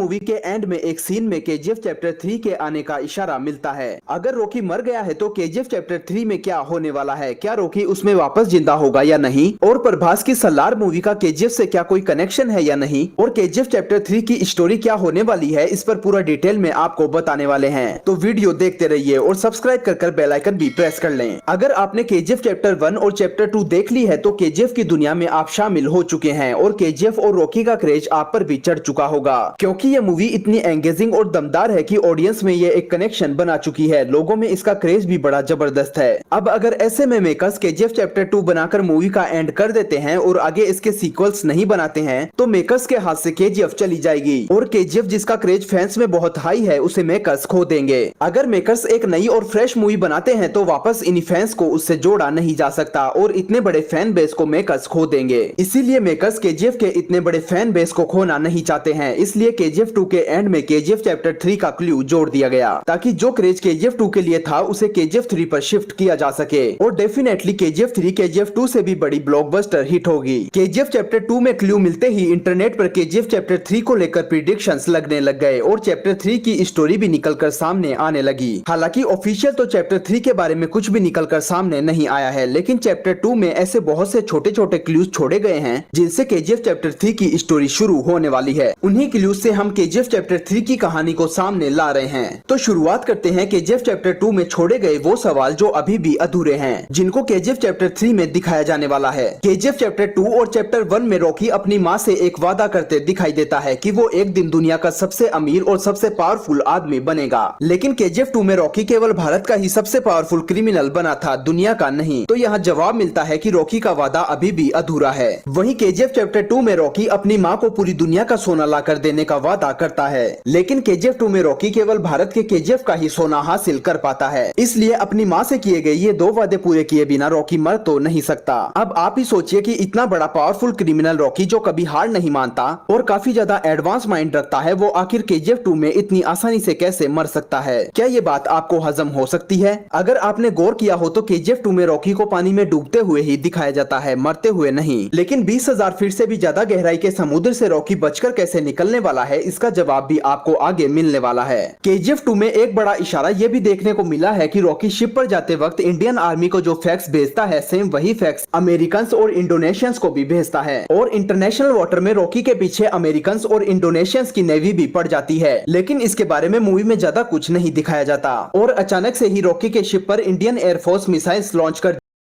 Movie के and में एक सीन में केजीएफ चैप्टर 3 के आने का इशारा मिलता है। अगर रॉकी मर गया है तो केजीएफ चैप्टर 3 में क्या होने वाला है, क्या रॉकी उसमें वापस जिंदा होगा या नहीं, और प्रभास की सलार मूवी का केजीएफ से क्या कोई कनेक्शन है या नहीं, और केजीएफ चैप्टर 3 की स्टोरी क्या होने वाली है, इस पर पूरा डिटेल में आपको बताने वाले हैं। तो वीडियो देखते रहिए और सब्सक्राइब कर बेल आइकन भी प्रेस कर लें। अगर आपने केजीएफ चैप्टर 1 और चैप्टर 2 देख ली है तो केजीएफ की दुनिया में आप शामिल हो चुके हैं और केजीएफ और रॉकी का क्रेज आप पर भी चढ़ चुका होगा, क्योंकि ये मूवी इतनी एंगेजिंग और दमदार है कि ऑडियंस में ये एक कनेक्शन बना चुकी है। लोगों में इसका क्रेज भी बड़ा जबरदस्त है। अब अगर ऐसे में मेकर्स केजीएफ चैप्टर 2 बनाकर मूवी का एंड कर देते हैं और आगे इसके सीक्वल्स नहीं बनाते हैं तो मेकर्स के हाथ से केजीएफ चली जाएगी और केजीएफ जिसका क्रेज फैंस में बहुत हाई है उसे मेकर्स खो देंगे। अगर मेकर्स एक नई और फ्रेश मूवी बनाते हैं तो वापस इन फैंस को उससे जोड़ा नहीं जा सकता और इतने बड़े फैन बेस को मेकर्स खो देंगे। इसीलिए मेकर्स केजीएफ के इतने बड़े फैन बेस को खोना नहीं चाहते हैं। इसलिए केजीएफ 2 के एंड में केजीएफ चैप्टर 3 का क्लू जोड़ दिया गया ताकि जो क्रेज केजीएफ 2 के लिए था उसे केजीएफ 3 पर शिफ्ट किया जा सके और डेफिनेटली केजीएफ 3 केजीएफ 2 से भी बड़ी ब्लॉकबस्टर हिट होगी। केजीएफ चैप्टर 2 में क्लू मिलते ही इंटरनेट पर केजीएफ चैप्टर 3 को लेकर प्रिडिक्शंस लगने लग गए और चैप्टर 3 की स्टोरी भी निकलकर सामने आने लगी। हालांकि ऑफिशियल तो चैप्टर 3 के बारे में कुछ भी निकलकर सामने नहीं आया है, लेकिन चैप्टर 2 में ऐसे बहुत से छोटे छोटे क्लूज छोड़े गए हैं जिनसे केजीएफ चैप्टर 3 की स्टोरी शुरू होने वाली है। उन्हीं क्लूज से हम केजीएफ चैप्टर 3 की कहानी को सामने ला रहे हैं। तो शुरुआत करते हैं केजीएफ चैप्टर 2 में छोड़े गए वो सवाल जो अभी भी अधूरे हैं, जिनको केजीएफ चैप्टर 3 में दिखाया जाने वाला है। केजीएफ चैप्टर 2 और चैप्टर 1 में रॉकी अपनी माँ से एक वादा करते दिखाई देता है कि वो एक दिन दुनिया का सबसे अमीर और सबसे पावरफुल आदमी बनेगा, लेकिन केजीएफ 2 में रॉकी केवल भारत का ही सबसे पावरफुल क्रिमिनल बना था, दुनिया का नहीं। तो यहाँ जवाब मिलता है कि रॉकी का वादा अभी भी अधूरा है। वहीं केजीएफ चैप्टर 2 में रॉकी अपनी माँ को पूरी दुनिया का सोना ला कर देने का वादा करता है, लेकिन केजीएफ 2 में रॉकी केवल भारत के केजीएफ का ही सोना हासिल कर पाता है। इसलिए अपनी माँ से किए गए ये 2 वादे पूरे किए बिना रॉकी मर तो नहीं सकता। अब आप ही सोचिए कि इतना बड़ा पावरफुल क्रिमिनल रॉकी जो कभी हार नहीं मानता और काफी ज्यादा एडवांस माइंड रखता है, वो आखिर केजीएफ 2 में इतनी आसानी से कैसे मर सकता है? क्या ये बात आपको हजम हो सकती है? अगर आपने गौर किया हो तो केजीएफ 2 में रॉकी को पानी में डूबते हुए ही दिखाया जाता है, मरते हुए नहीं। लेकिन 20,000 फीट से भी ज्यादा गहराई के समुद्र से रॉकी बचकर कैसे निकलने वाला है, इसका जवाब भी आपको आगे मिलने वाला है। केजीएफ 2 में एक बड़ा इशारा ये भी देखने को मिला है कि रॉकी शिप पर जाते वक्त इंडियन आर्मी को जो फैक्ट्स भेजता है, सेम वही फैक्ट्स अमेरिकन और इंडोनेशियंस को भी भेजता है और इंटरनेशनल वाटर में रॉकी के पीछे अमेरिकन और इंडोनेशियंस की नेवी भी पड़ जाती है। लेकिन इसके बारे में मूवी में ज्यादा कुछ नहीं दिखाया जाता और अचानक से ही रॉकी के शिप पर इंडियन एयरफोर्स मिसाइल्स लॉन्च कर